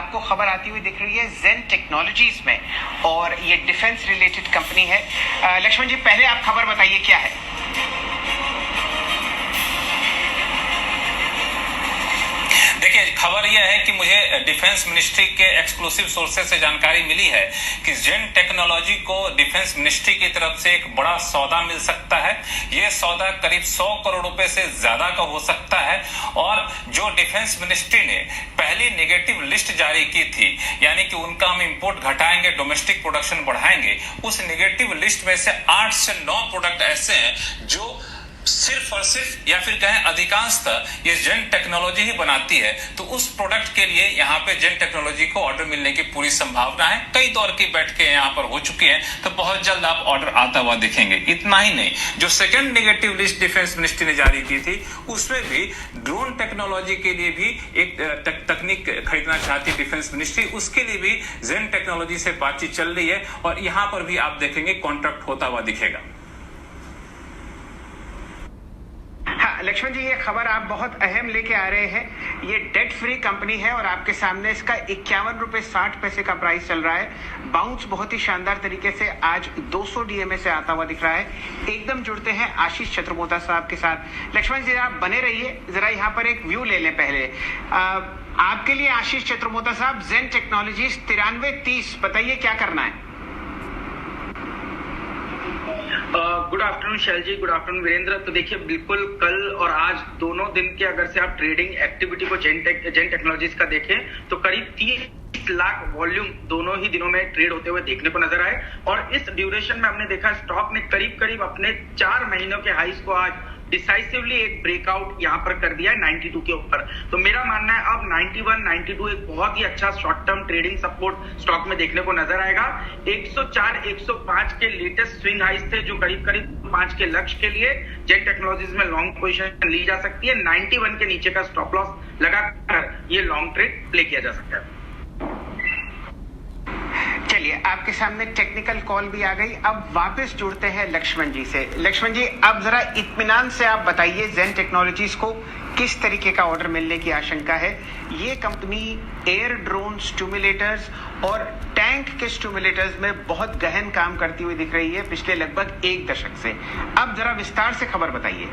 आपको खबर आती हुई दिख रही है जेन टेक्नोलॉजीज में, और ये डिफेंस रिलेटेड कंपनी है। लक्ष्मण जी, पहले आप खबर बताइए क्या है। देखिए, खबर यह है कि मुझे डिफेंस मिनिस्ट्री के एक्सक्लूसिव सोर्सेज से जानकारी मिली है कि जेन टेक्नोलॉजी को डिफेंस मिनिस्ट्री की तरफ से एक बड़ा सौदा मिल सकता है। यह सौदा करीब 100 करोड़ रुपए से ज्यादा का हो सकता है, और जो डिफेंस मिनिस्ट्री ने पहली नेगेटिव लिस्ट जारी की थी, यानी कि उनका हम इंपोर्ट घटाएंगे, डोमेस्टिक प्रोडक्शन बढ़ाएंगे, उस नेगेटिव लिस्ट में से 8 से 9 प्रोडक्ट ऐसे हैं जो सिर्फ और सिर्फ या फिर कहें अधिकांशतः ये जेन टेक्नोलॉजी ही बनाती है। तो उस प्रोडक्ट के लिए यहाँ पे जेन टेक्नोलॉजी को ऑर्डर मिलने की पूरी संभावना है। कई दौर की बैठकें यहाँ पर हो चुकी हैं, तो बहुत जल्द आप ऑर्डर आता हुआ दिखेंगे। इतना ही नहीं, जो second negative list defence ministry ने जारी की थी, उसमें भी ड्रोन टेक्नोलॉजी के लिए भी एक तकनीक खरीदना चाहती है डिफेंस मिनिस्ट्री। उसके लिए भी जेन टेक्नोलॉजी से बातचीत चल रही है, और यहाँ पर भी आप देखेंगे कॉन्ट्रैक्ट होता हुआ दिखेगा। लक्ष्मण जी, ये खबर आप बहुत अहम लेके आ रहे हैं। ये डेट फ्री कंपनी है और आपके सामने इसका 51 रुपए 60 पैसे का प्राइस चल रहा है। बाउंस बहुत ही शानदार तरीके से आज 200 डीएमए से आता हुआ दिख रहा है। एकदम जुड़ते हैं आशीष छत्रमोता साहब के साथ। लक्ष्मण जी, आप बने रहिए, जरा यहाँ पर एक व्यू ले लें पहले। आपके लिए आशीष छत्रमोता साहब, जेन टेक्नोलॉजीज 9330, बताइए क्या करना है। गुड आफ्टरनून शैल जी, गुड आफ्टरनून वीरेंद्र। तो देखिए, बिल्कुल कल और आज दोनों दिन के अगर से आप ट्रेडिंग एक्टिविटी को जेन टेक्नोलॉजीज का देखें तो करीब 30 लाख वॉल्यूम दोनों ही दिनों में ट्रेड होते हुए देखने को नजर आए। और इस ड्यूरेशन में हमने देखा स्टॉक ने करीब करीब अपने 4 महीनों के हाईज को आज डिसाइसिवली एक ब्रेकआउट यहां पर कर दिया है 92 के ऊपर। तो मेरा मानना है अब 91, 92 एक बहुत ही अच्छा short term trading support stock में देखने को नजर आएगा। 104, 105 के लेटेस्ट स्विंग हाइस थे, जो करीब करीब 5 के लक्ष्य के लिए जेन टेक्नोलॉजीज में लॉन्ग पोजीशन ली जा सकती है। 91 के नीचे का स्टॉप लॉस लगाकर ये लॉन्ग ट्रेड प्ले किया जा सकता है। चलिए, आपके सामने टेक्निकल कॉल भी आ गई। अब वापस जुड़ते हैं लक्ष्मण जी से। लक्ष्मण जी, अब जरा इत्मीनान से आप बताइए, जेन टेक्नोलॉजीज को किस तरीके का ऑर्डर मिलने की आशंका है। ये कंपनी एयर ड्रोन स्टिमुलेटर्स और टैंक के स्टिमुलेटर्स में बहुत गहन काम करती हुई दिख रही है पिछले लगभग 1 दशक से। अब जरा विस्तार से खबर बताइए।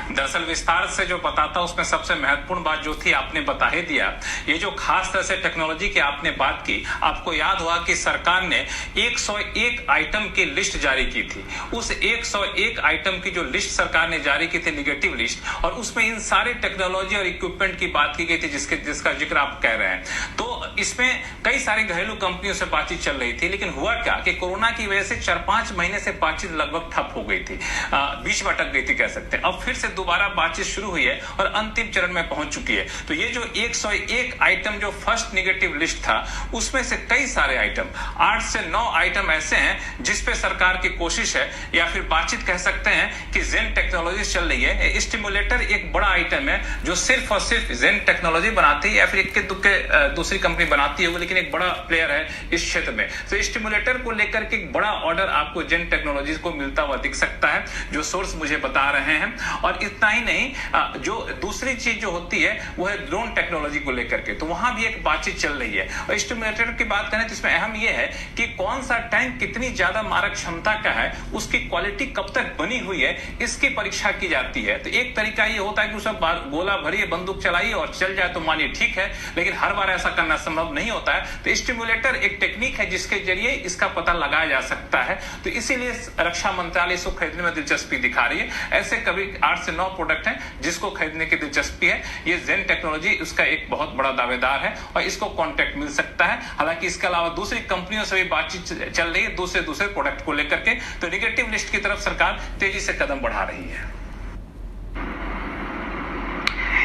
दरअसल विस्तार से जो बताता उसमें सबसे महत्वपूर्ण बात जो थी आपने बता ही दिया। ये जो खास तरह से टेक्नोलॉजी की आपने बात की, आपको याद हुआ कि सरकार ने 101 आइटम की लिस्ट जारी की थी। उस 101 आइटम की जो लिस्ट सरकार ने जारी की थी, नेगेटिव लिस्ट, और उसमें इन सारे टेक्नोलॉजी और इक्विपमेंट की बात की गई थी जिसका जिक्र आप कह रहे हैं। तो इसमें कई सारी घरेलू कंपनियों से बातचीत चल रही थी, लेकिन हुआ क्या कि कोरोना की वजह से 4-5 महीने से बातचीत लगभग ठप हो गई थी, बीच में अटक गई थी कह सकते हैं। अब फिर से दोबारा बातचीत शुरू हुई है और अंतिम चरण में पहुंच चुकी है। तो ये जो 101 आइटम जो फर्स्ट नेगेटिव लिस्ट था, उसमें से कई सारे आइटम, 8 से 9 आइटम ऐसे हैं जिस पे सरकार की कोशिश है, या फिर बातचीत कह सकते हैं कि जेन टेक्नोलॉजी चल रही है। स्टिमुलेटर एक बड़ा आइटम है जो सिर्फ और सिर्फ जेन टेक्नोलॉजी बनाती है, या फिर इक्के दुक्के दूसरी कंपनी बनाती है, लेकिन एक बड़ा प्लेयर है इस क्षेत्र में। तो स्टिमुलेटर को लेकर के एक बड़ा ऑर्डर आपको जेन टेक्नोलॉजीज को मिलता हुआ दिख सकता है, जो सोर्स मुझे बता रहे हैं। और इतना ही नहीं, जो दूसरी चीज जो होती है वो है ड्रोन टेक्नोलॉजी को लेकर के, तो वहां भी एक बातचीत चल रही है। और स्टिमुलेटर की बात करें तो इसमें अहम यह है कि कौन सा टैंक कितनी ज्यादा मारक क्षमता का है, उसकी क्वालिटी कब तक बनी हुई है, इसकी परीक्षा की जाती है। तो एक तरीका ये होता है कि उसमें गोला भरिए, बंदूक चलाइए और चल जाए तो मानिए ठीक है, लेकिन हर बार ऐसा करना संभव नहीं होता है। तो स्टिमुलेटर एक टेक्निक है जिसके जरिए इसका पता लगाया जा सकता है। तो इसीलिए रक्षा मंत्रालय इसको खरीदने में दिलचस्पी दिखा रही है। ऐसे कभी 8 से 9 प्रोडक्ट हैं जिसको खरीदने की दिलचस्पी है। ये जेन टेक्नोलॉजी उसका एक बहुत बड़ा दावेदार है और इसको कॉन्ट्रैक्ट मिल सकता है। हालांकि इसके अलावा दूसरी कंपनियों से भी बातचीत चल रही है दूसरे प्रोडक्ट को लेकर के। तो नेगेटिव लिस्ट की तरफ सरकार तेजी से कदम बढ़ा रही है।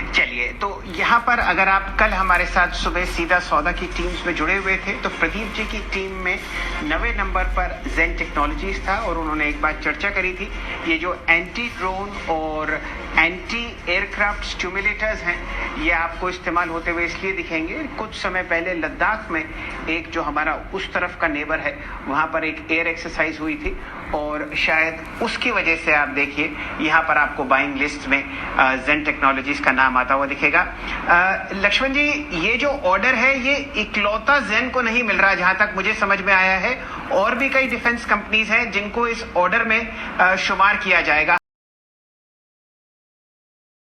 चलिए, तो यहाँ पर अगर आप कल हमारे साथ सुबह सीधा सौदा की टीम्स में जुड़े हुए थे, तो प्रदीप जी की टीम में 9वें नंबर पर जेन टेक्नोलॉजीज था और उन्होंने एक बात चर्चा करी थी। ये जो एंटी ड्रोन और एंटी एयरक्राफ्ट स्टिमुलेटर्स हैं, ये आपको इस्तेमाल होते हुए इसलिए दिखेंगे, कुछ समय पहले लद्दाख में एक जो हमारा उस तरफ का नेबर है, वहाँ पर एक एयर एक्सरसाइज हुई थी और शायद उसकी वजह से आप देखिए यहाँ पर आपको बाइंग लिस्ट में जेन टेक्नोलॉजीज का नाम आता हुआ दिखेगा। लक्ष्मण जी, ये जो ऑर्डर है ये इकलौता जेन को नहीं मिल रहा, जहां तक मुझे समझ में आया है और भी कई डिफेंस कंपनीज हैं जिनको इस ऑर्डर में शुमार किया जाएगा।